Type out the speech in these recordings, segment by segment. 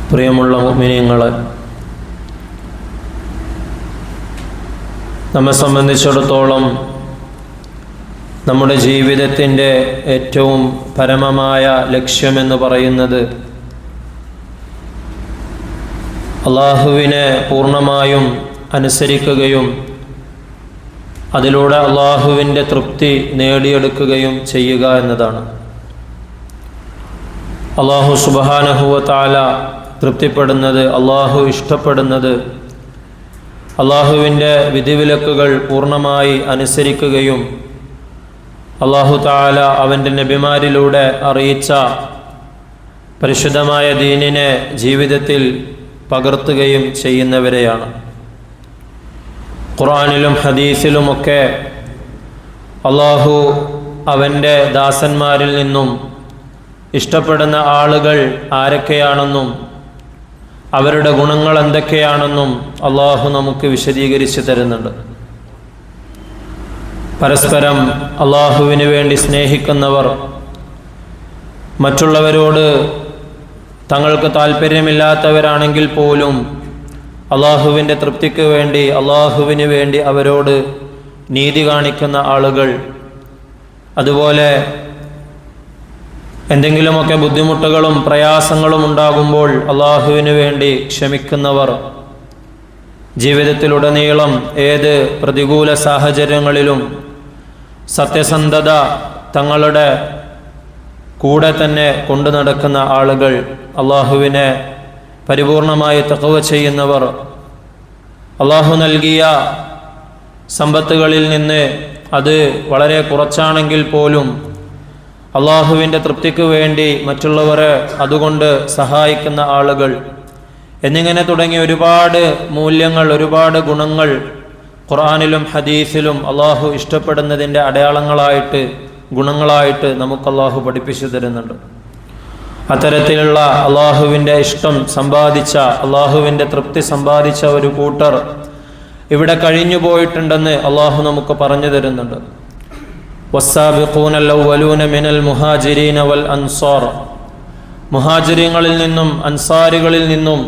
പ്രിയമുള്ള മുഅ്മിനീങ്ങളെ, നമ്മെ സംബന്ധിച്ചിടത്തോളം നമ്മുടെ ജീവിതത്തിൻ്റെ ഏറ്റവും പരമമായ ലക്ഷ്യമെന്ന് പറയുന്നത് അള്ളാഹുവിനെ പൂർണ്ണമായും അനുസരിക്കുകയും അതിലൂടെ അള്ളാഹുവിൻ്റെ തൃപ്തി നേടിയെടുക്കുകയും ചെയ്യുക എന്നതാണ്. അള്ളാഹു സുബ്ഹാനഹു വ തആല തൃപ്തിപ്പെടുന്നത്, അള്ളാഹു ഇഷ്ടപ്പെടുന്നത്, അള്ളാഹുവിൻ്റെ വിധിവിലക്കുകൾ പൂർണ്ണമായി അനുസരിക്കുകയും അള്ളാഹു തആല അവൻ്റെ നബിമാരിലൂടെ അറിയിച്ച പരിശുദ്ധമായ ദീനിനെ ജീവിതത്തിൽ പകർത്തുകയും ചെയ്യുന്നവരെയാണ്. ഖുർആനിലും ഹദീസിലുമൊക്കെ അള്ളാഹു അവൻ്റെ ദാസന്മാരിൽ നിന്നും ഇഷ്ടപ്പെടുന്ന ആളുകൾ ആരൊക്കെയാണെന്നും അവരുടെ ഗുണങ്ങൾ എന്തൊക്കെയാണെന്നും അള്ളാഹു നമുക്ക് വിശദീകരിച്ച് തരുന്നുണ്ട്. പരസ്പരം അള്ളാഹുവിന് വേണ്ടി സ്നേഹിക്കുന്നവർ മറ്റുള്ളവരോട് തങ്ങൾക്ക് താല്പര്യമില്ലാത്തവരാണെങ്കിൽ പോലും അള്ളാഹുവിൻ്റെ തൃപ്തിക്ക് വേണ്ടി, അള്ളാഹുവിന് വേണ്ടി അവരോട് നീതി കാണിക്കുന്ന ആളുകൾ, അതുപോലെ എന്തെങ്കിലുമൊക്കെ ബുദ്ധിമുട്ടുകളും പ്രയാസങ്ങളും ഉണ്ടാകുമ്പോൾ അള്ളാഹുവിന് വേണ്ടി ക്ഷമിക്കുന്നവർ, ജീവിതത്തിലുടനീളം ഏത് പ്രതികൂല സാഹചര്യങ്ങളിലും സത്യസന്ധത തങ്ങളുടെ കൂടെ തന്നെ കൊണ്ടു നടക്കുന്ന ആളുകൾ, അള്ളാഹുവിനെ പരിപൂർണമായി തഖ്വ ചെയ്യുന്നവർ, അള്ളാഹു നൽകിയ സമ്പത്തുകളിൽ നിന്ന് അത് വളരെ കുറച്ചാണെങ്കിൽ പോലും അള്ളാഹുവിൻ്റെ തൃപ്തിക്ക് വേണ്ടി മറ്റുള്ളവരെ അതുകൊണ്ട് സഹായിക്കുന്ന ആളുകൾ എന്നിങ്ങനെ തുടങ്ങി ഒരുപാട് മൂല്യങ്ങൾ, ഒരുപാട് ഗുണങ്ങൾ ഖുർആനിലും ഹദീസിലും അള്ളാഹു ഇഷ്ടപ്പെടുന്നതിൻ്റെ അടയാളങ്ങളായിട്ട്, ഗുണങ്ങളായിട്ട് നമുക്ക് അള്ളാഹു പഠിപ്പിച്ചു തരുന്നുണ്ട്. അത്തരത്തിലുള്ള അള്ളാഹുവിൻ്റെ ഇഷ്ടം സമ്പാദിച്ച, അള്ളാഹുവിൻ്റെ തൃപ്തി സമ്പാദിച്ച ഒരു കൂട്ടർ ഇവിടെ കഴിഞ്ഞു പോയിട്ടുണ്ടെന്ന് അള്ളാഹു നമുക്ക് പറഞ്ഞു തരുന്നുണ്ട്. വസ്സാബിഖൂന അൽ-അവ്വലൂന മിനൽ മുഹാജിരീന വൽ അൻസാർ, മുഹാജിരീങ്ങളിൽ നിന്നും അൻസാരികളിൽ നിന്നും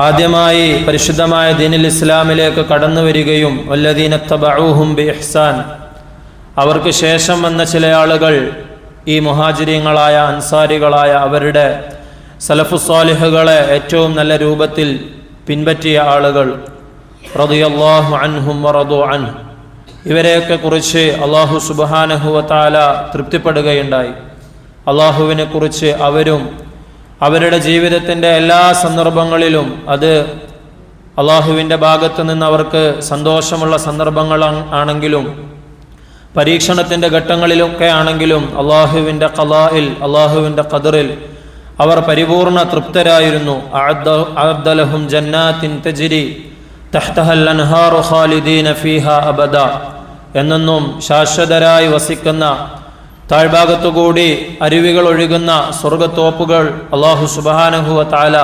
ആദ്യമായി പരിശുദ്ധമായ ദീനുൽ ഇസ്ലാമിലേക്ക് കടന്നു വരികയും വല്ലദീന തബഊഹും ബിഇഹ്സാൻ, അവർക്ക് ശേഷം വന്ന ചില ആളുകൾ, ഈ മുഹാജിരീങ്ങളായ അൻസാരികളായ അവരുടെ സലഫുസ് സാലിഹുകളെ ഏറ്റവും നല്ല രൂപത്തിൽ പിൻപറ്റിയ ആളുകൾ, റളിയല്ലാഹു അൻഹും വറദു അൻഹു, ഇവരെയൊക്കെ കുറിച്ച് അള്ളാഹു സുബ്ഹാനഹു വ തആല തൃപ്തിപ്പെടുകയുണ്ടായി. അള്ളാഹുവിനെ കുറിച്ച് അവരും അവരുടെ ജീവിതത്തിൻ്റെ എല്ലാ സന്ദർഭങ്ങളിലും, അത് അള്ളാഹുവിൻ്റെ ഭാഗത്ത് നിന്ന് അവർക്ക് സന്തോഷമുള്ള സന്ദർഭങ്ങൾ ആണെങ്കിലും പരീക്ഷണത്തിൻ്റെ ഘട്ടങ്ങളിലൊക്കെ ആണെങ്കിലും അള്ളാഹുവിൻ്റെ ഖളാഇൽ, അള്ളാഹുവിൻ്റെ ഖദറിൽ അവർ പരിപൂർണ തൃപ്തരായിരുന്നു. അഅദ്ദ ലഹും ജന്നാത്തിൻ തജ്രി തഹ്തഹൽ അൻഹാറു ഖാലിദീന ഫീഹാ അബദ, എന്നെന്നും ശാശ്വതരായി വസിക്കുന്ന, താഴ്ഭാഗത്തുകൂടി അരുവികൾ ഒഴുകുന്ന സ്വർഗത്തോപ്പുകൾ അള്ളാഹു സുബ്ഹാനഹു വ തആല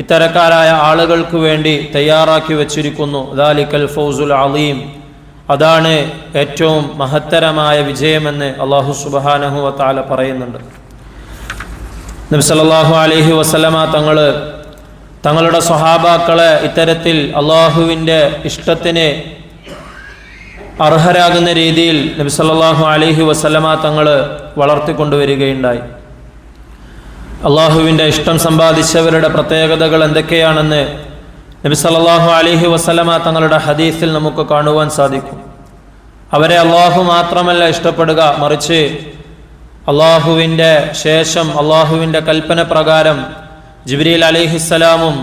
ഇത്തരക്കാരായ ആളുകൾക്ക് വേണ്ടി തയ്യാറാക്കി വച്ചിരിക്കുന്നു. ദാലിക്കൽ ഫൗസുൽ അളീം, അതാണ് ഏറ്റവും മഹത്തരമായ വിജയമെന്ന് അള്ളാഹു സുബ്ഹാനഹു വ തആല പറയുന്നുണ്ട്. നബി സല്ലല്ലാഹു അലൈഹി വസല്ലമ തങ്ങളുടെ സ്വഹാബാക്കളെ ഇത്തരത്തിൽ അള്ളാഹുവിൻ്റെ ഇഷ്ടത്തിന് അർഹരാകുന്ന രീതിയിൽ നബി സല്ലല്ലാഹു അലൈഹി വസല്ലമ തങ്ങൾ വളർത്തിക്കൊണ്ടുവരികയുണ്ടായി. അള്ളാഹുവിൻ്റെ ഇഷ്ടം സമ്പാദിച്ചവരുടെ പ്രത്യേകതകൾ എന്തൊക്കെയാണെന്ന് നബി സല്ലല്ലാഹു അലൈഹി വസല്ലമ തങ്ങളുടെ ഹദീസിൽ നമുക്ക് കാണുവാൻ സാധിക്കും. അവരെ അള്ളാഹു മാത്രമല്ല ഇഷ്ടപ്പെടുക, മറിച്ച് അള്ളാഹുവിൻ്റെ ശേഷം അള്ളാഹുവിൻ്റെ കൽപ്പന പ്രകാരം ജിബ്രീൽ അലൈഹിസ്സലാമും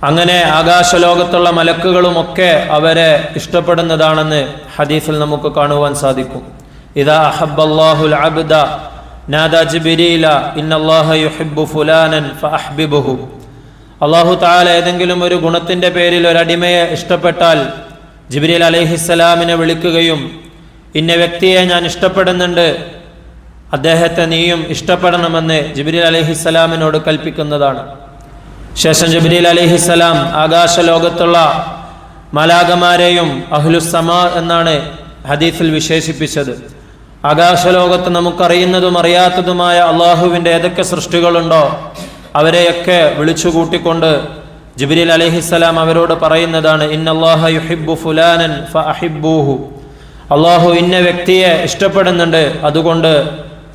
അങ്ങനെ ആകാശലോകത്തുള്ള മലക്കുകളുമൊക്കെ അവരെ ഇഷ്ടപ്പെടുന്നതാണെന്ന് ഹദീസിൽ നമുക്ക് കാണുവാൻ സാധിക്കും. ഇദാ അഹബ്ബല്ലാഹുൽ അബ്ദ നാദാ ജിബ്രീല ഇന്നല്ലാഹ യുഹിബ്ബു ഫുലാനൻ ഫഅഹ്ബിബുഹു. അള്ളാഹു തആല ഏതെങ്കിലും ഒരു ഗുണത്തിൻ്റെ പേരിൽ ഒരടിമയെ ഇഷ്ടപ്പെട്ടാൽ ജിബ്രീൽ അലൈഹിസ്സലാമിനെ വിളിക്കുകയും ഇന്ന വ്യക്തിയെ ഞാൻ ഇഷ്ടപ്പെടുന്നുണ്ട്, അദ്ദേഹത്തെ നീയും ഇഷ്ടപ്പെടണമെന്ന് ജിബ്രീൽ അലൈഹിസ്സലാമിനോട് കൽപ്പിക്കുന്നതാണ്. ശേഷം ജിബ്രീൽ അലൈഹിസ്സലാം ആകാശലോകത്തുള്ള മലാകമാരെയും അഹ്ലുസ്സമാ എന്നാണ് ഹദീസിൽ വിശേഷിപ്പിച്ചത്. ആകാശലോകത്ത് നമുക്കറിയുന്നതും അറിയാത്തതുമായ അള്ളാഹുവിൻ്റെ ഏതൊക്കെ സൃഷ്ടികളുണ്ടോ അവരെയൊക്കെ വിളിച്ചുകൂട്ടിക്കൊണ്ട് ജിബ്രീൽ അലൈഹിസ്സലാം അവരോട് പറയുന്നതാണ്, ഇന്നല്ലാഹ യുഹിബ്ബു ഫുലാനൻ ഫഅഹിബ്ബൂഹു. അള്ളാഹു ഇന്ന വ്യക്തിയെ ഇഷ്ടപ്പെടുന്നുണ്ട്, അതുകൊണ്ട്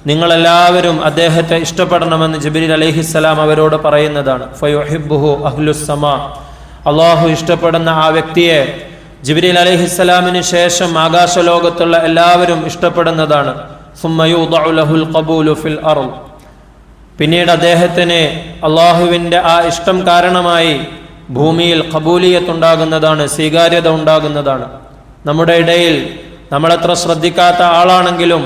നിങ്ങളെല്ലാവരും അദ്ദേഹത്തെ ഇഷ്ടപ്പെടണമെന്ന് ജിബ്രീൽ അലൈഹിസ്സലാം അവരോട് പറയുന്നതാണ്. ഫയുഹിബ്ബുഹു അഹ്ലുസ്സമാ. അള്ളാഹു ഇഷ്ടപ്പെടുന്ന ആ വ്യക്തിയെ ജിബ്രീൽ അലൈഹിസ്സലാമിന് ശേഷം ആകാശലോകത്തുള്ള എല്ലാവരും ഇഷ്ടപ്പെടുന്നതാണ്. സുമ്മ യൂദഉ ലഹുൽ ഖബൂലു ഫിൽ അർള്. പിന്നീട് അദ്ദേഹത്തിന് അള്ളാഹുവിൻ്റെ ആ ഇഷ്ടം കാരണമായി ഭൂമിയിൽ ഖബൂലിയത്ത് ഉണ്ടാകുന്നതാണ്, സ്വീകാര്യത ഉണ്ടാകുന്നതാണ്. നമ്മുടെ ഇടയിൽ നമ്മളെത്ര ശ്രദ്ധിക്കാത്ത ആളാണെങ്കിലും,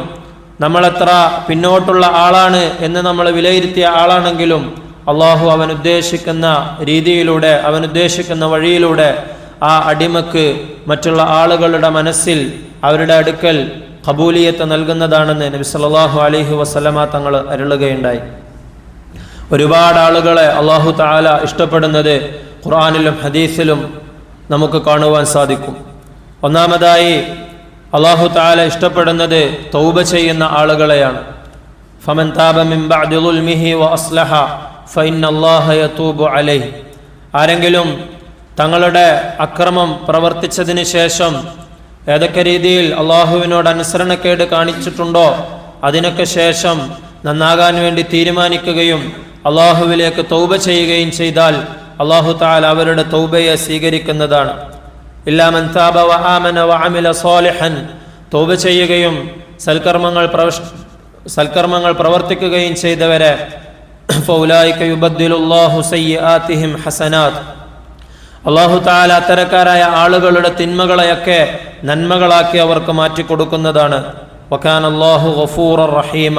നമ്മളെത്ര പിന്നോട്ടുള്ള ആളാണ് എന്ന് നമ്മൾ വിലയിരുത്തിയ ആളാണെങ്കിലും, അള്ളാഹു അവൻ ഉദ്ദേശിക്കുന്ന രീതിയിലൂടെ, അവൻ ഉദ്ദേശിക്കുന്ന വഴിയിലൂടെ ആ അടിമക്ക് മറ്റുള്ള ആളുകളുടെ മനസ്സിൽ, അവരുടെ അടുക്കൽ ഖബൂലിയത്ത് നൽകുന്നതാണെന്ന് നബി സല്ലല്ലാഹു അലൈഹി വസല്ലമ തങ്ങൾ അരുളുകയുണ്ടായി. ഒരുപാട് ആളുകളെ അള്ളാഹു തആല ഇഷ്ടപ്പെടുന്നത് ഖുർആനിലും ഹദീസിലും നമുക്ക് കാണുവാൻ സാധിക്കും. ഒന്നാമതായി അള്ളാഹു തആല ഇഷ്ടപ്പെടുന്നത് തൗബ ചെയ്യുന്ന ആളുകളെയാണ്. ഫമൻ താബ മിൻ ബഅദി ദുൽമിഹി വഅസ്ലഹ ഫഇന്നല്ലാഹ യതൂബു അലൈഹി. ആരെങ്കിലും തങ്ങളുടെ അക്രമം പ്രവർത്തിച്ചതിന് ശേഷം ഏതൊക്കെ രീതിയിൽ അള്ളാഹുവിനോട് അനുസരണക്കേട് കാണിച്ചിട്ടുണ്ടോ അതിനൊക്കെ ശേഷം നന്നാകാൻ വേണ്ടി തീരുമാനിക്കുകയും അള്ളാഹുവിലേക്ക് തൗബ ചെയ്യുകയും ചെയ്താൽ അള്ളാഹു തആല അവരുടെ തൗബയെ സ്വീകരിക്കുന്നതാണ്. ഇല്ലാ മൻ താബ വ ആമന വ അമില സാലിഹൻ. തൗബ ചെയ്യുകയും സൽക്കർമ്മങ്ങൾ പ്രവർത്തിക്കുകയും ചെയ്തവരെ ഫൗലൈക യുബദ്ദിലുല്ലാഹു സയ്യിആതിഹിം ഹസനാത്ത്. അള്ളാഹു തആല അത്തരക്കാരായ ആളുകളുടെ തിന്മകളെയൊക്കെ നന്മകളാക്കി അവർക്ക് മാറ്റിക്കൊടുക്കുന്നതാണ്. വകാന അല്ലാഹു ഗഫൂറർ റഹീമ.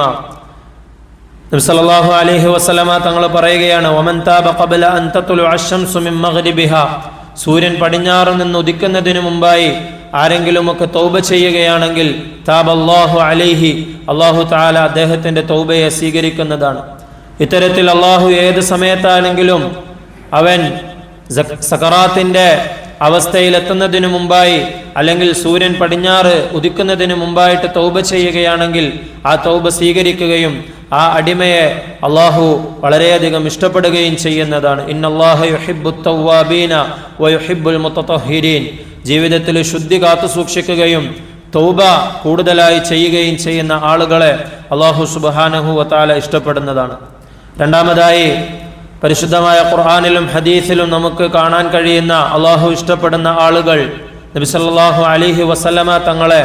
നബി സല്ലല്ലാഹു അലൈഹി വസല്ലമ തങ്ങൾ പറയുകയാണ്, വമൻ താബ ഖബ്ല അൻ തത്ലുഅ അശംസു മിൻ മഗ്രിബിഹാ. സൂര്യൻ പടിഞ്ഞാറ് നിന്ന് ഉദിക്കുന്നതിന് മുമ്പായി ആരെങ്കിലുമൊക്കെ തൗബ ചെയ്യുകയാണെങ്കിൽ താബല്ലാഹു അലൈഹി. അള്ളാഹു തആല അദ്ദേഹത്തിന്റെ തൗബയെ സ്വീകരിക്കുന്നതാണ്. ഇത്തരത്തിൽ അള്ളാഹു ഏത് സമയത്താണെങ്കിലും അവൻ സകറാത്തിന്റെ അവസ്ഥയിലെത്തുന്നതിന് മുമ്പായി, അല്ലെങ്കിൽ സൂര്യൻ പടിഞ്ഞാറ് ഉദിക്കുന്നതിന് മുമ്പായിട്ട് തൗബ ചെയ്യുകയാണെങ്കിൽ ആ തൗബ സ്വീകരിക്കുകയും ആ അടിമയെ അള്ളാഹു വളരെയധികം ഇഷ്ടപ്പെടുകയും ചെയ്യുന്നതാണ്. ഇന്നല്ലാഹ യുഹിബ്ബുത് തവ്വാബീന വയുഹിബ്ബുൽ മുതതഹിരീൻ. ജീവിതത്തിൽ ശുദ്ധി കാത്തു സൂക്ഷിക്കുകയും തൗബ കൂടുതലായി ചെയ്യുകയും ചെയ്യുന്ന ആളുകളെ അള്ളാഹു സുബ്ഹാനഹു വ തആല ഇഷ്ടപ്പെടുന്നതാണ്. രണ്ടാമതായി പരിശുദ്ധമായ ഖുർആനിലും ഹദീസിലും നമുക്ക് കാണാൻ കഴിയുന്ന അള്ളാഹു ഇഷ്ടപ്പെടുന്ന ആളുകൾ നബി സല്ലല്ലാഹു അലൈഹി വസല്ലമ തങ്ങളെ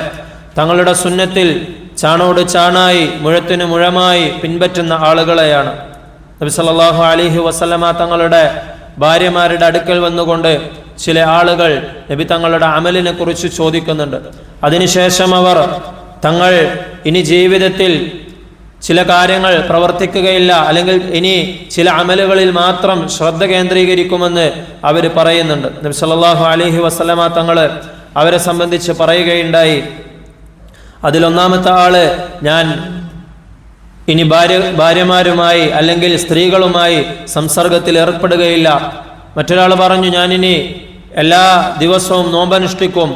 തങ്ങളുടെ സുന്നത്തിൽ ചാണോട് ചാണായി മുഴത്തിന് മുഴമായി പിൻപറ്റുന്ന ആളുകളെയാണ്. നബി സല്ലല്ലാഹു അലൈഹി വസല്ലമ തങ്ങളുടെ ഭാര്യമാരുടെ അടുക്കൽ വന്നുകൊണ്ട് ചില ആളുകൾ നബി തങ്ങളുടെ അമലിനെ കുറിച്ച് ചോദിക്കുന്നുണ്ട്. അതിനുശേഷം അവർ തങ്ങൾ ഇനി ജീവിതത്തിൽ ചില കാര്യങ്ങൾ പ്രവർത്തിക്കുകയില്ല, അല്ലെങ്കിൽ ഇനി ചില അമലുകളിൽ മാത്രം ശ്രദ്ധ കേന്ദ്രീകരിക്കുമെന്ന് അവർ പറയുന്നുണ്ട്. നബി സല്ലല്ലാഹു അലൈഹി വസല്ലമ തങ്ങൾ അവരെ സംബന്ധിച്ച് പറയുകയുണ്ടായി, അതിലൊന്നാമത്തെ ആള്, ഞാൻ ഇനി ഭാര്യമാരുമായി അല്ലെങ്കിൽ സ്ത്രീകളുമായി സംസർഗത്തിൽ ഏർപ്പെടുകയില്ല. മറ്റൊരാൾ പറഞ്ഞു, ഞാനിനി എല്ലാ ദിവസവും നോമ്പനുഷ്ഠിക്കും.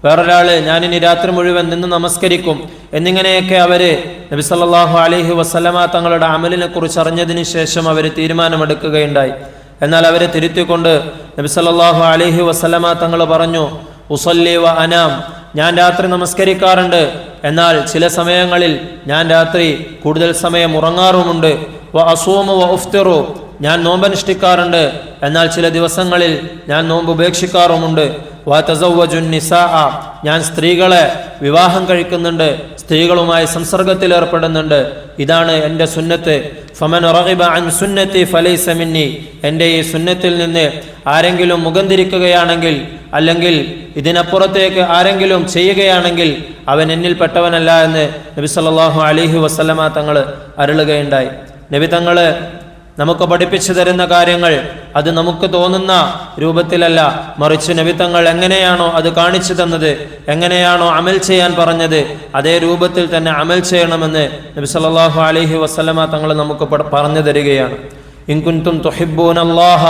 വേറൊരാള്, ഞാനിനി രാത്രി മുഴുവൻ നിന്ന് നമസ്കരിക്കും. എന്നിങ്ങനെയൊക്കെ അവര് നബി സല്ലല്ലാഹു അലൈഹി വസല്ലമ തങ്ങളുടെ അമലിനെ കുറിച്ച് അറിഞ്ഞതിന് ശേഷം അവർ തീരുമാനമെടുക്കുകയുണ്ടായി. എന്നാൽ അവരെ തിരുത്തിക്കൊണ്ട് നബി സല്ലല്ലാഹു അലൈഹി വസല്ലമ തങ്ങൾ പറഞ്ഞു, ഉസല്ലി വ അനാം. ഞാൻ രാത്രി നമസ്കരിക്കാറുണ്ട്, എന്നാൽ ചില സമയങ്ങളിൽ ഞാൻ രാത്രി കൂടുതൽ സമയം ഉറങ്ങാറുമുണ്ട്. വ അസൂമു വ ഉഫ്തിറു. ഞാൻ നോമ്പനുഷ്ഠിക്കാറുണ്ട്, എന്നാൽ ചില ദിവസങ്ങളിൽ ഞാൻ നോമ്പ് ഉപേക്ഷിക്കാറുമുണ്ട്. വ തസവ്വജു നിസാഅ. ഞാൻ സ്ത്രീകളെ വിവാഹം കഴിക്കുന്നുണ്ട്, സ്ത്രീകളുമായി സംസർഗത്തിൽ ഏർപ്പെടുന്നുണ്ട്. ഇതാണ് എൻ്റെ സുന്നത്ത്. ഫമൻ റഗിബ അൻ സുന്നത്തി ഫലൈസ മിന്നി. എൻ്റെ ഈ സുന്നത്തിൽ നിന്ന് ആരെങ്കിലും മുഖം തിരിക്കുകയാണെങ്കിൽ, അല്ലെങ്കിൽ ഇതിനപ്പുറത്തേക്ക് ആരെങ്കിലും ചെയ്യുകയാണെങ്കിൽ അവൻ എന്നിൽപ്പെട്ടവനല്ല എന്ന് നബി സല്ലല്ലാഹു അലൈഹി വസല്ലമ തങ്ങൾ അരുളുകയുണ്ടായി. നബി തങ്ങൾ നമുക്ക് പഠിപ്പിച്ചു തരുന്ന കാര്യങ്ങൾ അത് നമുക്ക് തോന്നുന്ന രൂപത്തിലല്ല, മറിച്ച് നബി തങ്ങൾ എങ്ങനെയാണോ അത് കാണിച്ചു തന്നത്, എങ്ങനെയാണോ അമൽ ചെയ്യാൻ പറഞ്ഞത്, അതേ രൂപത്തിൽ തന്നെ അമൽ ചെയ്യണമെന്ന് നബി സല്ലല്ലാഹു അലൈഹി വസല്ലമ തങ്ങൾ നമുക്ക് പറഞ്ഞു തരികയാണ്. ഇൻ കുൻതും തുഹിബ്ബൂനല്ലാഹ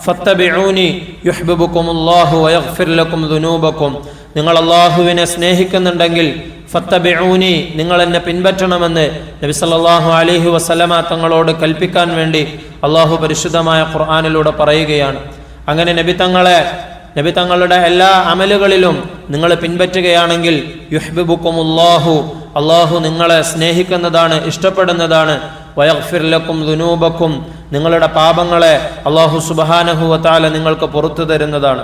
ഫത്തബിഊനി യുഹ്ബിബുകുമുല്ലാഹു വയഗ്ഫിർ ലക്കും ദുനൂബക്കും. നിങ്ങൾ അല്ലാഹുവിനെ സ്നേഹിക്കുന്നുണ്ടെങ്കിൽ ഫത്തബിഊനി, നിങ്ങൾ എന്നെ പിൻപറ്റണമെന്ന് നബി സല്ലല്ലാഹു അലൈഹി വസല്ലമ തങ്ങളോട് കൽപ്പിക്കാൻ വേണ്ടി അള്ളാഹു പരിശുദ്ധമായ ഖുർആനിലൂടെ പറയുകയാണ്. അങ്ങനെ നബി തങ്ങളുടെ എല്ലാ അമലുകളിലും നിങ്ങൾ പിൻപറ്റുകയാണെങ്കിൽ യുഹ്ബിബുക്കുമുല്ലാഹു, അള്ളാഹു നിങ്ങളെ സ്നേഹിക്കുന്നതാണ്, ഇഷ്ടപ്പെടുന്നതാണ്. വയഗ്ഫിർ ലക്കും ദുനൂബക്കും, നിങ്ങളുടെ പാപങ്ങളെ അള്ളാഹു സുബ്ഹാനഹു വ തആല നിങ്ങൾക്ക് പുറത്തു തരുന്നതാണ്.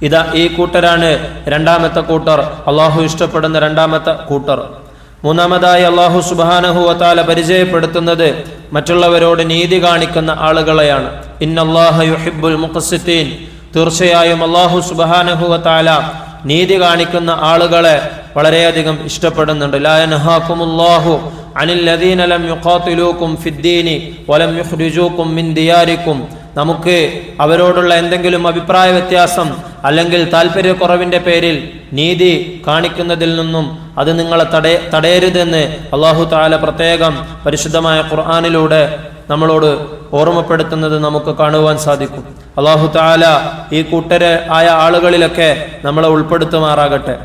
ഇതാ ഈ കൂട്ടരാണ് രണ്ടാമത്തെ കൂട്ടർ, അള്ളാഹു ഇഷ്ടപ്പെടുന്ന രണ്ടാമത്തെ കൂട്ടർ. മൂന്നാമതായി അള്ളാഹു സുബ്ഹാനഹു വ തആല പരിചയപ്പെടുത്തുന്നത് മറ്റുള്ളവരോട് നീതി കാണിക്കുന്ന ആളുകളെയാണ്. ഇന്നല്ലാഹ യുഹിബ്ബുൽ മുഖ്സിതീൻ, തീർച്ചയായും അള്ളാഹു സുബ്ഹാനഹു വ തആല നീതി കാണിക്കുന്ന ആളുകളെ വളരെയധികം ഇഷ്ടപ്പെടുന്നുണ്ട്. ലാ യൻഹാകുമുല്ലാഹു അനിൽ ലദീന ലം യുഖാതിലൂകും ഫിദ്ദീനി വലം യുഖ്രിജൂകും മിൻ ദിയാരികും. നമുക്ക് അവരോടുള്ള എന്തെങ്കിലും അഭിപ്രായ വ്യത്യാസം അല്ലെങ്കിൽ താല്പര്യക്കുറവിന്റെ പേരിൽ നീതി കാണിക്കുന്നതിൽ നിന്നും അത് നിങ്ങളെ തടയരുതെന്ന് അല്ലാഹു തആല പ്രത്യേകം പരിശുദ്ധമായ ഖുർആനിലൂടെ നമ്മളോട് ഓർമ്മപ്പെടുത്തുന്നത് നമുക്ക് കാണുവാൻ സാധിക്കും. അല്ലാഹു തആല ഈ കൂട്ടരെ ആയ ആളുകളിലൊക്കെ നമ്മളെ ഉൾപ്പെടുത്തുമാറാകട്ടെ.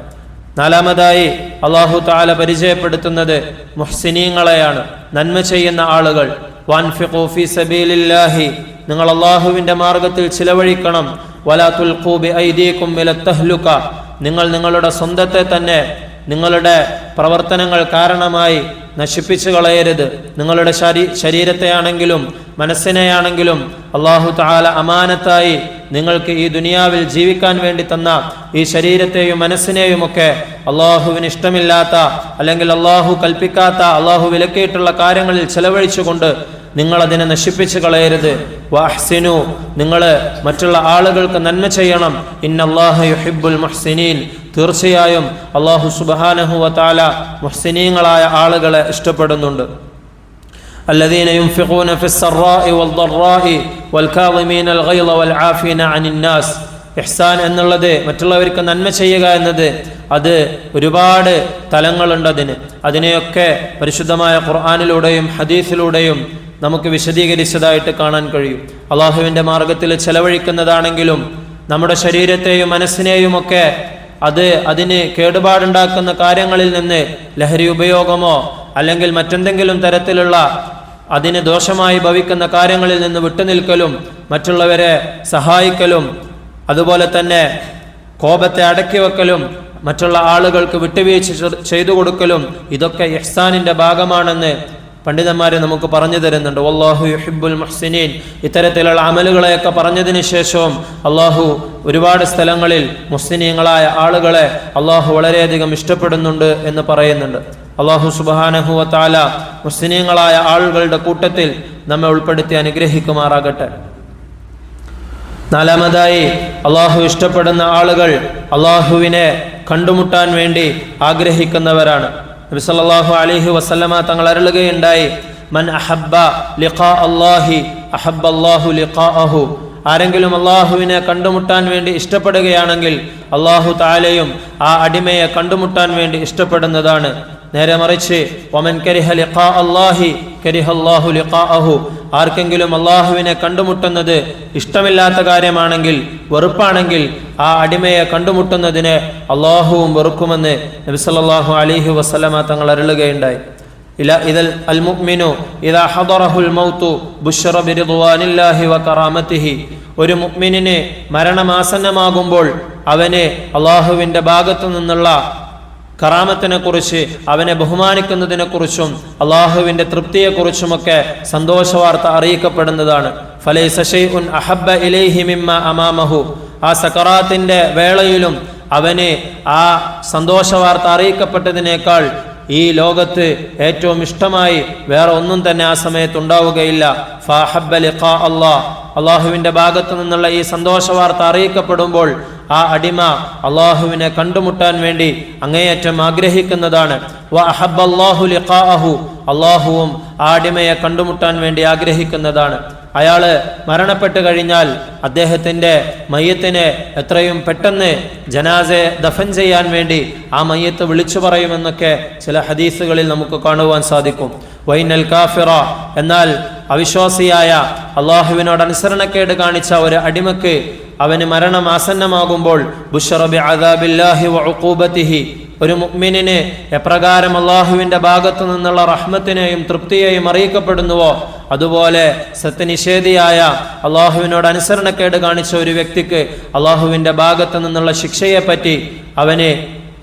നാലാമതായി അല്ലാഹു തആല പരിചയപ്പെടുത്തുന്നത് മുഹ്സിനീങ്ങളെയാണ്, നന്മ ചെയ്യുന്ന ആളുകൾ. വൻഫിഖൂ ഫീ സബീലില്ലാഹി, നിങ്ങൾ അല്ലാഹുവിന്റെ മാർഗത്തിൽ ചിലവഴിക്കണം. വലാ തുൽഖൂ ബിഐദീകും ഇലൽ തഹ്ലുക, നിങ്ങൾ നിങ്ങളുടെ സ്വന്തത്തെ തന്നെ നിങ്ങളുടെ പ്രവർത്തനങ്ങൾ കാരണമായി നശിപ്പിച്ചു കളയരുത്. നിങ്ങളുടെ ശരീരത്തെയാണെങ്കിലും മനസ്സിനെയാണെങ്കിലും അല്ലാഹു തആല അമാനത്തായി നിങ്ങൾക്ക് ഈ ദുനിയാവിൽ ജീവിക്കാൻ വേണ്ടി തന്ന ഈ ശരീരത്തെയും മനസ്സിനെയും ഒക്കെ അള്ളാഹുവിന് ഇഷ്ടമില്ലാത്ത അല്ലെങ്കിൽ അള്ളാഹു കൽപ്പിക്കാത്ത, അള്ളാഹു വിലക്കിയിട്ടുള്ള കാര്യങ്ങളിൽ ചെലവഴിച്ചുകൊണ്ട് നിങ്ങൾ അതിനെ നശിപ്പിച്ചു കളയരുത്. വഅഹ്സിനു, നിങ്ങൾ മറ്റുള്ള ആളുകൾക്ക് നന്മ ചെയ്യണം. ഇന്നല്ലാഹ യുഹിബ്ബുൽ മുഹ്സിനീൻ, തീർച്ചയായും അല്ലാഹു സുബ്ഹാനഹു വ തആല മുഹ്സിനീങ്ങളായ ആളുകളെ ഇഷ്ടപ്പെടുന്നുണ്ട്. الذين ينفقون في السراء والضراء والكاظمين الغيظ والعافين عن الناس. ഇഹ്സാൻ എന്നുള്ളത്, മറ്റുള്ളവർക്ക് നന്മ ചെയ്യുക എന്നത്, അത് ഒരുപാട് തലങ്ങളുണ്ട്. അതിനെയൊക്കെ പരിശുദ്ധമായ ഖുർആനിലൂടെയും ഹദീസിലൂടെയും നമുക്ക് വിശദീകരിച്ചതായിട്ട് കാണാൻ കഴിയും. അള്ളാഹുവിൻ്റെ മാർഗത്തിൽ ചെലവഴിക്കുന്നതാണെങ്കിലും നമ്മുടെ ശരീരത്തെയും മനസ്സിനെയും ഒക്കെ അതിന് കേടുപാടുണ്ടാക്കുന്ന കാര്യങ്ങളിൽ നിന്ന്, ലഹരി ഉപയോഗമോ അല്ലെങ്കിൽ മറ്റെന്തെങ്കിലും തരത്തിലുള്ള അതിന് ദോഷമായി ഭവിക്കുന്ന കാര്യങ്ങളിൽ നിന്ന് വിട്ടുനിൽക്കലും, മറ്റുള്ളവരെ സഹായിക്കലും, അതുപോലെ തന്നെ കോപത്തെ അടക്കി വെക്കലും, മറ്റുള്ള ആളുകൾക്ക് വിട്ടുവീഴ്ച ചെയ്തു കൊടുക്കലും, ഇതൊക്കെ ഇഹ്സാനിന്റെ ഭാഗമാണെന്ന് പണ്ഡിതന്മാരെ നമുക്ക് പറഞ്ഞു തരുന്നുണ്ട്. വല്ലാഹു യുഹിബ്ബുൽ മുഹ്സിനീൻ. ഇത്തരത്തിലുള്ള അമലുകളെയൊക്കെ പറഞ്ഞതിന് ശേഷവും അള്ളാഹു ഒരുപാട് സ്ഥലങ്ങളിൽ മുഹ്സിനീങ്ങളായ ആളുകളെ അള്ളാഹു വളരെയധികം ഇഷ്ടപ്പെടുന്നുണ്ട് എന്ന് പറയുന്നുണ്ട്. അള്ളാഹു സുബ്ഹാനഹു വ തആല മുഹ്സിനീങ്ങളായ ആളുകളുടെ കൂട്ടത്തിൽ നമ്മെ ഉൾപ്പെടുത്തി അനുഗ്രഹിക്കുമാറാകട്ടെ. നാലാമതായി അള്ളാഹു ഇഷ്ടപ്പെടുന്ന ആളുകൾ അള്ളാഹുവിനെ കണ്ടുമുട്ടാൻ വേണ്ടി ആഗ്രഹിക്കുന്നവരാണ്. നബി സല്ലല്ലാഹു അലൈഹി വസല്ലമ തങ്ങൾ അരുളുകയുണ്ടായി, മൻ അഹബ്ബ ലിഖാ അല്ലാഹി അഹബ്ബ അല്ലാഹു ലിഖാഅഹു. ആരെങ്കിലും അള്ളാഹുവിനെ കണ്ടുമുട്ടാൻ വേണ്ടി ഇഷ്ടപ്പെടുകയാണെങ്കിൽ അള്ളാഹു തആലയും ആ അടിമയെ കണ്ടുമുട്ടാൻ വേണ്ടി ഇഷ്ടപ്പെടുന്നതാണ്. നേരെ മറിച്ച് വമൻ കരിഹ ലിഖാ അല്ലാഹി കരിഹ അല്ലാഹു ലിഖാഅഹു. ആർക്കെങ്കിലും അള്ളാഹുവിനെ കണ്ടുമുട്ടുന്നത് ഇഷ്ടമില്ലാത്ത കാര്യമാണെങ്കിൽ, വെറുപ്പാണെങ്കിൽ, ആ അടിമയെ കണ്ടുമുട്ടുന്നതിനെ അള്ളാഹുവും വെറുക്കുമെന്ന് നബി സല്ലല്ലാഹു അലൈഹി വസല്ലമ തങ്ങൾ അരുളുകയുണ്ടായി. ഇദൽ അൽ മുഅ്മിനു ഇദാ ഹദറഹുൽ മൗതു ബുശ്റ ബിറിദ്വാനില്ലാഹി വ കറാമതിഹി. ഒരു മുഅ്മിനിന് മരണമാസന്നമാകുമ്പോൾ അവന് അള്ളാഹുവിൻ്റെ ഭാഗത്തു നിന്നുള്ള കറാമത്തിനെ കുറിച്ച്, അവനെ ബഹുമാനിക്കുന്നതിനെ കുറിച്ചും അള്ളാഹുവിൻ്റെ തൃപ്തിയെക്കുറിച്ചുമൊക്കെ സന്തോഷവാർത്ത അറിയിക്കപ്പെടുന്നതാണ്. ഫലൈസ ശൈഉൻ അഹബ്ബ ഇലൈഹി മിമ്മ അമാമഹു. ആ സക്കറാത്തിന്റെ വേളയിലും അവന് ആ സന്തോഷവാർത്ത അറിയിക്കപ്പെട്ടതിനേക്കാൾ ഈ ലോകത്ത് ഏറ്റവും ഇഷ്ടമായി വേറെ ഒന്നും തന്നെ ആ സമയത്ത് ഉണ്ടാവുകയില്ല. ഫഅഹബ്ബ ലിഖാ അല്ലാഹ്. അള്ളാഹുവിൻ്റെ ഭാഗത്തു നിന്നുള്ള ഈ സന്തോഷവാർത്ത അറിയിക്കപ്പെടുമ്പോൾ ആ അടിമ അള്ളാഹുവിനെ കണ്ടുമുട്ടാൻ വേണ്ടി അങ്ങേയറ്റം ആഗ്രഹിക്കുന്നതാണ്. വഅഹബ്ബ അല്ലാഹു ലിഖാഅഹു. അള്ളാഹുവും ആ അടിമയെ കണ്ടുമുട്ടാൻ വേണ്ടി ആഗ്രഹിക്കുന്നതാണ്. അയാള് മരണപ്പെട്ടു കഴിഞ്ഞാൽ അദ്ദേഹത്തിൻ്റെ മയ്യത്തിനെ എത്രയും പെട്ടെന്ന് ജനാസയെ ദഫൻ ചെയ്യാൻ വേണ്ടി ആ മയ്യത്ത് വിളിച്ചു പറയുമെന്നൊക്കെ ചില ഹദീസുകളിൽ നമുക്ക് കാണുവാൻ സാധിക്കും. വൈനൽ കാഫിറ, എന്നാൽ അവിശ്വാസിയായ അള്ളാഹുവിനോട് അനുസരണക്കേട് കാണിച്ച ഒരു അടിമക്ക് അവന് മരണം ആസന്നമാകുമ്പോൾ ബുശ്റ ബിഅദാബില്ലാഹി വഉഖൂബതിഹി, ഒരു മുഅ്മിനിന് എപ്രകാരം അള്ളാഹുവിൻ്റെ ഭാഗത്തു നിന്നുള്ള റഹ്മത്തിനെയും തൃപ്തിയെയും അറിയിക്കപ്പെടുന്നുവോ, അതുപോലെ സത്യനിഷേധിയായ അള്ളാഹുവിനോട് അനുസരണക്കേട് കാണിച്ച ഒരു വ്യക്തിക്ക് അള്ളാഹുവിൻ്റെ ഭാഗത്തു നിന്നുള്ള ശിക്ഷയെപ്പറ്റി അവന്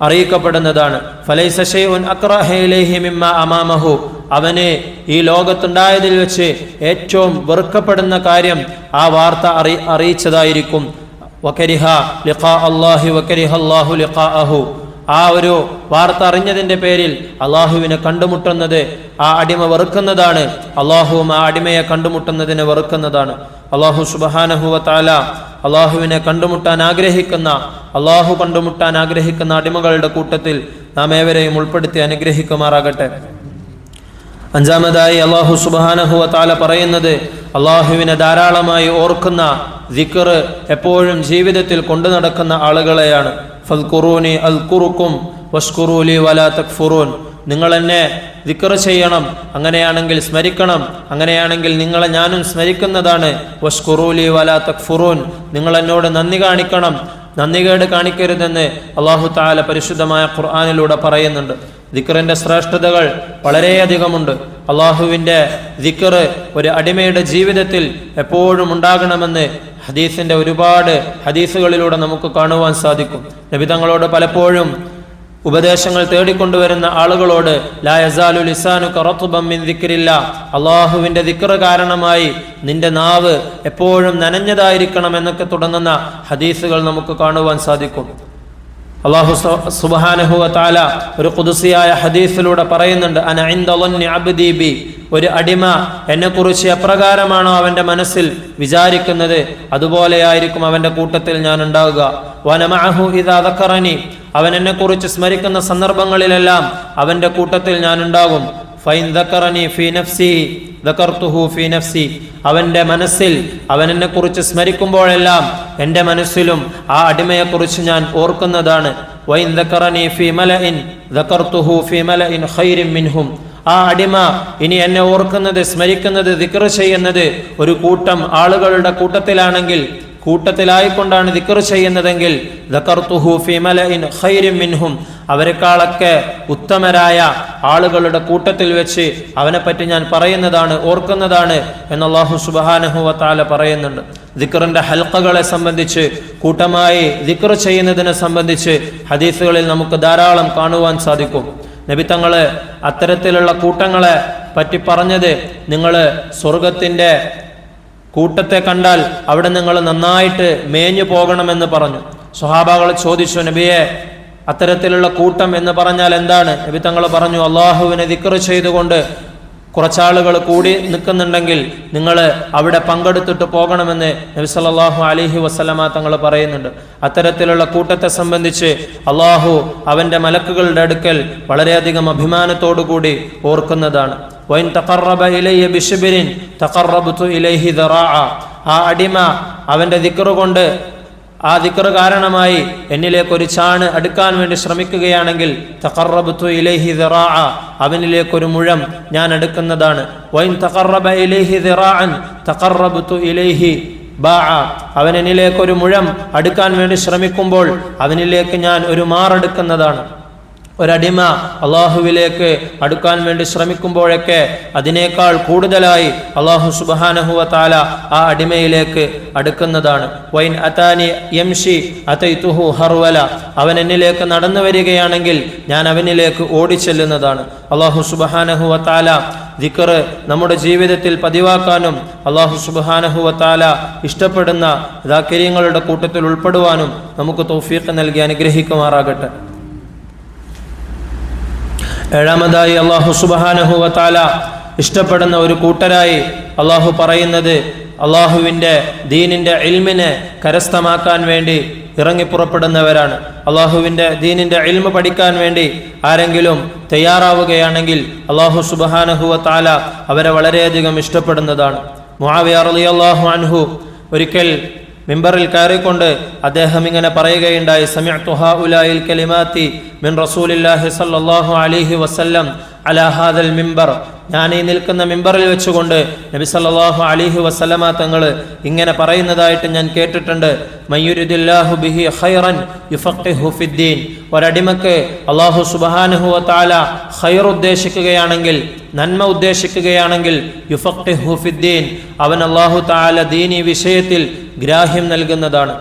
അറിയിക്കപ്പെടുന്നതാണ്. ഫലൈസ ശൈഉൻ അക്റഹ ഇലൈഹി മിമ്മാ അമാമഹു, അവന് ഈ ലോകത്തുണ്ടായതിൽ വെച്ച് ഏറ്റവും വെറുക്കപ്പെടുന്ന കാര്യം ആ വാർത്ത അറിയിച്ചതായിരിക്കും. വകരിഹ ലിഖാ അല്ലാഹി വകരിഹ അല്ലാഹു ലിഖാഅഹു, ആ ഒരു വാർത്ത അറിഞ്ഞതിൻ്റെ പേരിൽ അള്ളാഹുവിനെ കണ്ടുമുട്ടുന്നത് ആ അടിമ വെറുക്കുന്നതാണ്. അള്ളാഹുവും ആ അടിമയെ കണ്ടുമുട്ടുന്നതിനെ വെറുക്കുന്നതാണ്. അള്ളാഹു സുബ്ഹാനഹു വ തആല അള്ളാഹുവിനെ കണ്ടുമുട്ടാൻ ആഗ്രഹിക്കുന്ന, അള്ളാഹു കണ്ടുമുട്ടാൻ ആഗ്രഹിക്കുന്ന അടിമകളുടെ കൂട്ടത്തിൽ നാം ഏവരെയും ഉൾപ്പെടുത്തി അനുഗ്രഹിക്കുമാറാകട്ടെ. അഞ്ചാമതായി അള്ളാഹു സുബ്ഹാനഹു വ തആല പറയുന്നത്, അള്ളാഹുവിനെ ധാരാളമായി ഓർക്കുന്ന, ദിക്ർ എപ്പോഴും ജീവിതത്തിൽ കൊണ്ടു നടക്കുന്ന ആളുകളെയാണ്. ഫദ്കുറൂനി അൽകുറുക്കും വഷ്കുറൂലി വലാ തക്ഫുറൂൻ, നിങ്ങൾ എന്നെ ദിക്ർ ചെയ്യണം, അങ്ങനെയാണെങ്കിൽ സ്മരിക്കണം, അങ്ങനെയാണെങ്കിൽ നിങ്ങളെ ഞാനും സ്മരിക്കുന്നതാണ്. വഷ്കുറൂലി വലാ തക്ഫുറൂൻ, നിങ്ങൾ എന്നോട് നന്ദി കാണിക്കണം, നന്ദികേട് കാണിക്കരുതെന്ന് അള്ളാഹു തആല പരിശുദ്ധമായ ഖുർആനിലൂടെ പറയുന്നുണ്ട്. ദിക്റിൻ്റെ ശ്രേഷ്ഠതകൾ വളരെയധികമുണ്ട്. അള്ളാഹുവിൻ്റെ ദിക്ർ ഒരു അടിമയുടെ ജീവിതത്തിൽ എപ്പോഴും ഉണ്ടാകണമെന്ന് ഹദീസിൻ്റെ ഒരുപാട് ഹദീസുകളിലൂടെ നമുക്ക് കാണുവാൻ സാധിക്കും. നബി തങ്ങളോട് പലപ്പോഴും ഉപദേശങ്ങൾ തേടിക്കൊണ്ടുവരുന്ന ആളുകളോട് ലാ യസാലു ലിസാനുക റത്ബൻ മിൻ ദിക്രില്ലാ, അള്ളാഹുവിൻ്റെ ദിക്ർ കാരണമായി നിന്റെ നാവ് എപ്പോഴും നനഞ്ഞതായിരിക്കണം എന്നൊക്കെ തുടങ്ങുന്ന ഹദീസുകൾ നമുക്ക് കാണുവാൻ സാധിക്കും. അല്ലാഹു സുബ്ഹാനഹു വ തആല ഒരു ഖുദ്സിയായ ഹദീസിലൂടെ പറയുന്നുണ്ട്, അന ഇൻദ ളന്നി അബ്ദി ബി, ഒരു അടിമ എന്നെക്കുറിച്ച് എപ്രകാരമാണോ അവൻ്റെ മനസ്സിൽ വിചാരിക്കുന്നത് അതുപോലെയായിരിക്കും അവൻ്റെ കൂട്ടത്തിൽ ഞാൻ ഉണ്ടാവുക. വന മഅഹു ഇദാ ദക്കറനി, അവൻ എന്നെക്കുറിച്ച് സ്മരിക്കുന്ന സന്ദർഭങ്ങളിലെല്ലാം അവൻ്റെ കൂട്ടത്തിൽ ഞാൻ ഉണ്ടാകും. ഫൈൻ ദക്കറനി ഫീ നഫ്സി ദക്കർതുഹു ഫീ നഫ്സി, അവൻ്റെ മനസ്സിൽ അവൻ എന്നെക്കുറിച്ച് സ്മരിക്കുമ്പോഴെല്ലാം എൻ്റെ മനസ്സിലും ആ അടിമയെക്കുറിച്ച് ഞാൻ ഓർക്കുന്നതാണ്. വൈൻ ദക്കറനി ഫീ മലഇൻ ദക്കർതുഹു ഫീ മലഇൻ ഖൈരിൻ മിൻഹും, ആ അടിമ ഇനി എന്നെ ഓർക്കുന്നത്, സ്മരിക്കുന്നത്, ദിക്ർ ചെയ്യുന്നത് ഒരു കൂട്ടം ആളുകളുടെ കൂട്ടത്തിലാണെങ്കിൽ, കൂട്ടത്തിലായിക്കൊണ്ടാണ് ദിക്ർ ചെയ്യുന്നതെങ്കിൽ ദക്കർതുഹു ഫീ മലഇൻ ഖൈരിൻ മിൻഹും, അവരെക്കാളൊക്കെ ഉത്തമരായ ആളുകളുടെ കൂട്ടത്തിൽ വെച്ച് അവനെപ്പറ്റി ഞാൻ പറയുന്നതാണ്, ഓർക്കുന്നതാണ് എന്ന് അല്ലാഹു സുബ്ഹാനഹു വ തആല പറയുന്നുണ്ട്. ദിക്റിൻ്റെ ഹൽഖകളെ സംബന്ധിച്ച്, കൂട്ടമായി ദിക്ർ ചെയ്യുന്നതിനെ സംബന്ധിച്ച് ഹദീസുകളിൽ നമുക്ക് ധാരാളം കാണുവാൻ സാധിക്കും. നബി തങ്ങൾ അത്തരത്തിലുള്ള കൂട്ടങ്ങളെ പറ്റി പറഞ്ഞത്, നിങ്ങൾ സ്വർഗത്തിൻ്റെ കൂട്ടത്തെ കണ്ടാൽ അവിടെ നിങ്ങൾ നന്നായിട്ട് മേഞ്ഞു പോകണമെന്ന് പറഞ്ഞു. സ്വഹാബാകൾ ചോദിച്ചു, നബിയെ അത്തരത്തിലുള്ള കൂട്ടം എന്ന് പറഞ്ഞാൽ എന്താണ്? നബി തങ്ങൾ പറഞ്ഞു, അള്ളാഹുവിനെ ദിക്ർ ചെയ്തുകൊണ്ട് കുറച്ചാളുകൾ കൂടി നിൽക്കുന്നുണ്ടെങ്കിൽ നിങ്ങൾ അവിടെ പങ്കെടുത്തിട്ട് പോകണമെന്ന് നബി സല്ലല്ലാഹു അലൈഹി വസല്ലമ തങ്ങൾ പറയുന്നുണ്ട്. അത്തരത്തിലുള്ള കൂട്ടത്തെ സംബന്ധിച്ച് അള്ളാഹു അവൻ്റെ മലക്കുകളുടെ അടുക്കൽ വളരെയധികം അഭിമാനത്തോടു കൂടി ഓർക്കുന്നതാണ്. വൈൻ തഖറബ ഇലയ്യ ബിശ്ബിരിൻ തഖറബതു ഇലൈഹി ദറാഅ, ആ അടിമ അവൻ്റെ ദിക്ർ കൊണ്ട്, ആ ദിക്ർ കാരണമായി എന്നിലേക്ക് ഒരു ചാണ് അടുക്കാൻ വേണ്ടി ശ്രമിക്കുകയാണെങ്കിൽ തഖറബതു ഇലൈഹി ദറാഅ, അവനിലേക്കൊരു മുഴം ഞാൻ അടുക്കുന്നതാണ്. വൈൻ തഖറബ ഇലൈഹി ദറാഅൻ തഖറബതു ഇലൈഹി ബാഅ, അവൻ എന്നിലേക്കൊരു മുഴം അടുക്കാൻ വേണ്ടി ശ്രമിക്കുമ്പോൾ അവനിലേക്ക് ഞാൻ ഒരു മാറെടുക്കുന്നതാണ്. ഒരടിമ അള്ളാഹുവിലേക്ക് അടുക്കാൻ വേണ്ടി ശ്രമിക്കുമ്പോഴൊക്കെ അതിനേക്കാൾ കൂടുതലായി അള്ളാഹു സുബ്ഹാനഹു വ തആല ആ അടിമയിലേക്ക് അടുക്കുന്നതാണ്. വൈൻ അതാനി യംഷി അതൈതുഹു ഹർവല, അവൻ എന്നിലേക്ക് നടന്നു വരികയാണെങ്കിൽ ഞാൻ അവനിലേക്ക് ഓടിച്ചെല്ലുന്നതാണ്. അള്ളാഹു സുബ്ഹാനഹു വ തആല ദിക്ർ നമ്മുടെ ജീവിതത്തിൽ പതിവാക്കാനും അള്ളാഹു സുബ്ഹാനഹു വ തആല ഇഷ്ടപ്പെടുന്ന ദാക്കിരീങ്ങളുടെ കൂട്ടത്തിൽ ഉൾപ്പെടുവാനും നമുക്ക് തൗഫീഖ് നൽകി അനുഗ്രഹിക്കുമാറാകട്ടെ. ഏഴാമതായി അള്ളാഹു സുബ്ഹാനഹു വ തആല ഇഷ്ടപ്പെടുന്ന ഒരു കൂട്ടരായി അള്ളാഹു പറയുന്നത്, അള്ളാഹുവിൻ്റെ ദീനിൻ്റെ ഇൽമിനെ കരസ്ഥമാക്കാൻ വേണ്ടി ഇറങ്ങിപ്പുറപ്പെടുന്നവരാണ്. അള്ളാഹുവിൻ്റെ ദീനിൻ്റെ ഇൽമ് പഠിക്കാൻ വേണ്ടി ആരെങ്കിലും തയ്യാറാവുകയാണെങ്കിൽ അള്ളാഹു സുബ്ഹാനഹു വ തആല അവരെ വളരെയധികം ഇഷ്ടപ്പെടുന്നതാണ്. മുആവിയ റളിയല്ലാഹു അൻഹു ഒരിക്കൽ മിമ്പറിൽ കയറിക്കൊണ്ട് അദ്ദേഹം ഇങ്ങനെ പറയുകയുണ്ടായി, സമിഅ്തു ഹൗലാഇൽ കലിമാതി മിൻ റസൂലില്ലാഹി സ്വല്ലല്ലാഹു അലൈഹി വസല്ലം അലാ ഹാദൽ മിമ്പർ, ഞാൻ ഈ നിൽക്കുന്ന മിമ്പറിൽ വെച്ചുകൊണ്ട് നബി സല്ലല്ലാഹു അലൈഹി വസല്ലമ തങ്ങൾ ഇങ്ങനെ പറയുന്നതായിട്ട് ഞാൻ കേട്ടിട്ടുണ്ട്. മയ്യുരിദില്ലാഹു ബിഹി ഖൈറൻ യുഫഖിഹു ഫിദ്ദീൻ, ഒരടിമക്ക് അല്ലാഹു സുബ്ഹാനഹു വ തആല ഖൈർ ഉദ്ദേശിക്കുകയാണെങ്കിൽ, നന്മ ഉദ്ദേശിക്കുകയാണെങ്കിൽ, യുഫഖിഹു ഫിദ്ദീൻ, അവൻ അല്ലാഹു തആല ദീനി വിഷയത്തിൽ ഗ്രാഹ്യം നൽകുന്നതാണ്.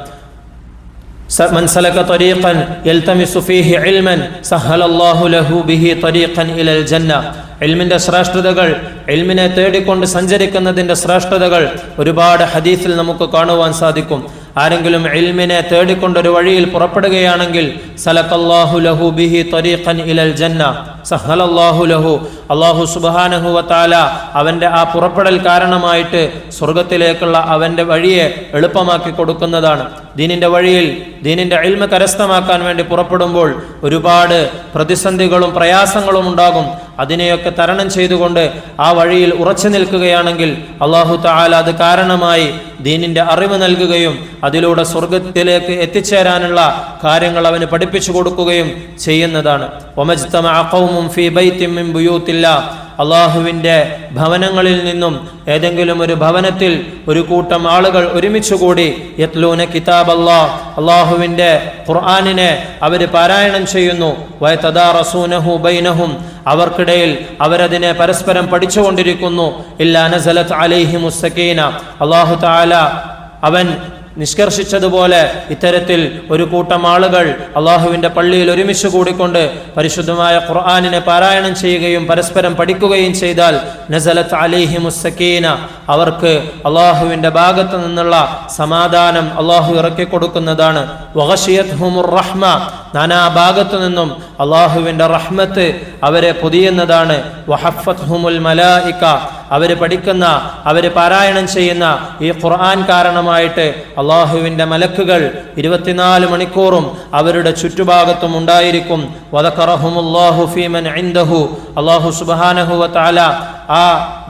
من سلك طريقا يلتمس فيه علما سهل الله له به طريقا إلى الجنة. ഇൽമിന്റെ ശ്രേഷ്ഠതകൾ, ഇൽമിനെ തേടിക്കൊണ്ട് സഞ്ചരിക്കുന്നതിൻ്റെ ശ്രേഷ്ഠതകൾ ഒരുപാട് ഹദീസിൽ നമുക്ക് കാണുവാൻ സാധിക്കും. ആരെങ്കിലും ഇൽമിനെ തേടിക്കൊണ്ടൊരു വഴിയിൽ പുറപ്പെടുകയാണെങ്കിൽ സലക്കല്ലാഹു ലഹു ബിഹി ത്വരീഖൻ ഇലൽ ജന്ന സഹലല്ലാഹു ലഹു, അല്ലാഹു സുബ്ഹാനഹു വ തആല അവൻ്റെ ആ പുറപ്പെടൽ കാരണമായിട്ട് സ്വർഗത്തിലേക്കുള്ള അവൻ്റെ വഴിയെ എളുപ്പമാക്കി കൊടുക്കുന്നതാണ്. ദീനിൻ്റെ വഴിയിൽ ദീനിൻ്റെ ഇൽമ കരസ്ഥമാക്കാൻ വേണ്ടി പുറപ്പെടുമ്പോൾ ഒരുപാട് പ്രതിസന്ധികളും പ്രയാസങ്ങളും ഉണ്ടാകും. അതിനെയൊക്കെ തരണം ചെയ്തുകൊണ്ട് ആ വഴിയിൽ ഉറച്ചു നിൽക്കുകയാണെങ്കിൽ അല്ലാഹു തആല അത് കാരണമായി ദീനിൻ്റെ അറിവ് നൽകുകയും അതിലൂടെ സ്വർഗത്തിലേക്ക് എത്തിച്ചേരാനുള്ള കാര്യങ്ങൾ അവന് പഠിപ്പിച്ചു കൊടുക്കുകയും ചെയ്യുന്നതാണ്. വമജ്തമഅ ഖൗമുൻ ഫീ ബൈത്തിൻ മിൻ ബുയൂത്തില്ലാഹ്, അള്ളാഹുവിൻ്റെ ഭവനങ്ങളിൽ നിന്നും ഏതെങ്കിലും ഒരു ഭവനത്തിൽ ഒരു കൂട്ടം ആളുകൾ ഒരുമിച്ചുകൂടി യത്ലൂന കിതാബ് അല്ലാഹ്, അള്ളാഹുവിൻ്റെ ഖുർആനിനെ അവർ പാരായണം ചെയ്യുന്നു. വയതദാറസൂനഹു ബൈനഹും, അവർക്കിടയിൽ അവരതിനെ പരസ്പരം പഠിച്ചുകൊണ്ടിരിക്കുന്നു. ഇല്ലാ നസലത് അലൈഹിമുസ് സകീന, അല്ലാഹു തആല അവൻ നിഷ്കർഷിച്ചതുപോലെ ഇത്തരത്തിൽ ഒരു കൂട്ടം ആളുകൾ അള്ളാഹുവിൻ്റെ പള്ളിയിൽ ഒരുമിച്ച് കൂടിക്കൊണ്ട് പരിശുദ്ധമായ ഖുർആനിനെ പാരായണം ചെയ്യുകയും പരസ്പരം പഠിക്കുകയും ചെയ്താൽ നസലത്ത് അലൈഹിമുസ് സകീന, അവർക്ക് അള്ളാഹുവിൻ്റെ ഭാഗത്ത് നിന്നുള്ള സമാധാനം അള്ളാഹു ഇറക്കി കൊടുക്കുന്നതാണ്. വഗശിയത്ഹുമുർ റഹ്മ, നാനാ ഭാഗത്തു നിന്നും അള്ളാഹുവിൻ്റെ റഹ്മത്ത് അവരെ പൊതിയുന്നതാണ്. വഹഫത്ഹുമുൽ മലായിക, അവർ പഠിക്കുന്ന, അവർ പാരായണം ചെയ്യുന്ന ഈ ഖുർആൻ കാരണമായിട്ട് അള്ളാഹുവിൻ്റെ മലക്കുകൾ 24 മണിക്കൂറും അവരുടെ ചുറ്റുഭാഗത്തും ഉണ്ടായിരിക്കും. വദകറഹുമുല്ലാഹു ഫീമൻ ഇൻദഹു, അള്ളാഹു സുബ്ഹാനഹു വ തആല ആ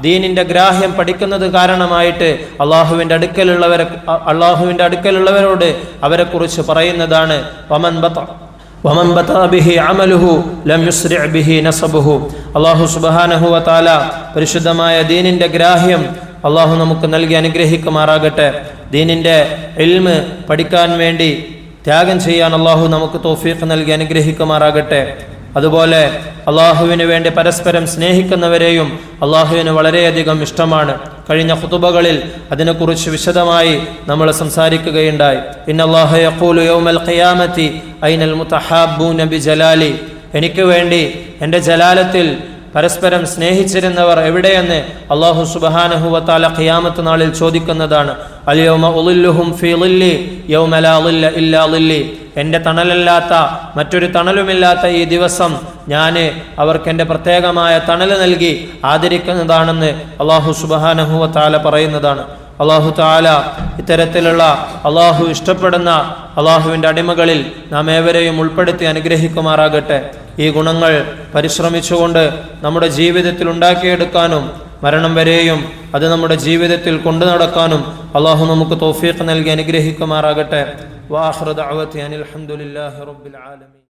ദീനിൻ്റെ ഗ്രാഹ്യം പഠിക്കുന്നത് കാരണമായിട്ട് അള്ളാഹുവിൻ്റെ അടുക്കലുള്ളവരോട് അവരെക്കുറിച്ച് പറയുന്നതാണ്. വമൻ ബതഅ ബിഹി അമലുഹു ലം യുസ്രി ബിഹി നസബുഹു. അല്ലാഹു സുബ്ഹാനഹു വ തആല പരിശുദ്ധമായ ദീനിൻ്റെ ഗ്രാഹ്യം അല്ലാഹു നമുക്ക് നൽകി അനുഗ്രഹിക്കുമാറാകട്ടെ. ദീനിൻ്റെ ഇൽമ് പഠിക്കാൻ വേണ്ടി ത്യാഗം ചെയ്യാൻ അല്ലാഹു നമുക്ക് തൗഫീഖ് നൽകി അനുഗ്രഹിക്കുമാറാകട്ടെ. അതുപോലെ അള്ളാഹുവിന് വേണ്ടി പരസ്പരം സ്നേഹിക്കുന്നവരെയും അള്ളാഹുവിന് വളരെയധികം ഇഷ്ടമാണ്. കഴിഞ്ഞ ഖുതുബകളിൽ അതിനെക്കുറിച്ച് വിശദമായി നമ്മൾ സംസാരിക്കുകയുണ്ടായി. ഇന്നല്ലാഹ യഖൂലു യൗമൽ ഖിയാമത്തി ഐനൽ മുതഹാബ്ബൂന ബിജലാലി, എനിക്ക് വേണ്ടി എൻ്റെ ജലാലത്തിൽ പരസ്പരം സ്നേഹിച്ചിരുന്നവർ എവിടെയെന്ന് അല്ലാഹു സുബ്ഹാനഹു വ തആല ഖിയാമത്ത് നാളിൽ ചോദിക്കുന്നതാണ്. അൽ യൗമ ഉളില്ലുഹും ഫീ ളില്ലി യൗമ ലാ ളില്ല ഇല്ലാ ളില്ലി, എൻ്റെ തണലല്ലാത്ത മറ്റൊരു തണലുമില്ലാത്ത ഈ ദിവസം ഞാൻ അവർക്ക് എൻ്റെ പ്രത്യേകമായ തണൽ നൽകി ആദരിക്കുന്നതാണെന്ന് അല്ലാഹു സുബ്ഹാനഹു വ തആല പറയുന്നതാണ്. അല്ലാഹു തആല ഇത്തരത്തിലുള്ള അല്ലാഹു ഇഷ്ടപ്പെടുന്ന അല്ലാഹുവിൻ്റെ അടിമകളിൽ നാം ഏവരെയും ഉൾപ്പെടുത്തി അനുഗ്രഹിക്കുമാറാകട്ടെ. ഈ ഗുണങ്ങൾ പരിശ്രമിച്ചുകൊണ്ട് നമ്മുടെ ജീവിതത്തിൽ ഉണ്ടാക്കിയെടുക്കാനും മരണം വരെയും അത് നമ്മുടെ ജീവിതത്തിൽ കൊണ്ടു നടക്കാനും അല്ലാഹു നമുക്ക് തൗഫീഖ് നൽകി അനുഗ്രഹിക്കുമാറാകട്ടെ. വആഖിറു ദഅവതി അനിൽ ഹംദുലില്ലാഹി റബ്ബിൽ ആലമീൻ.